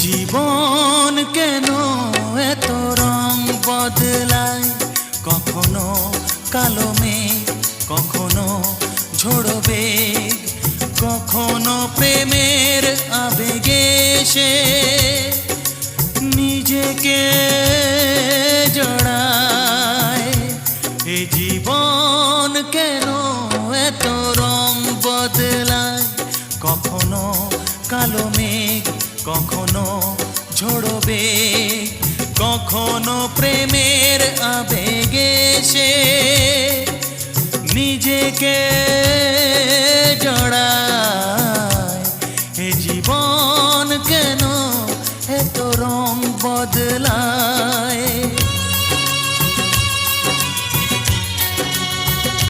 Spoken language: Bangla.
জীবন কেন এত রং বদলায়, কখনো কালো মেঘ, কখনো ঝোড়ো বেগ, কখনো প্রেমের আবেগে সে নিজেকে জড়ায়। এ জীবন কেন এত রং বদলায়, কখনো কালো মেঘ, কখনো ঝোড়ো বেগ, কখনো প্রেমের আবেগে সে নিজেকে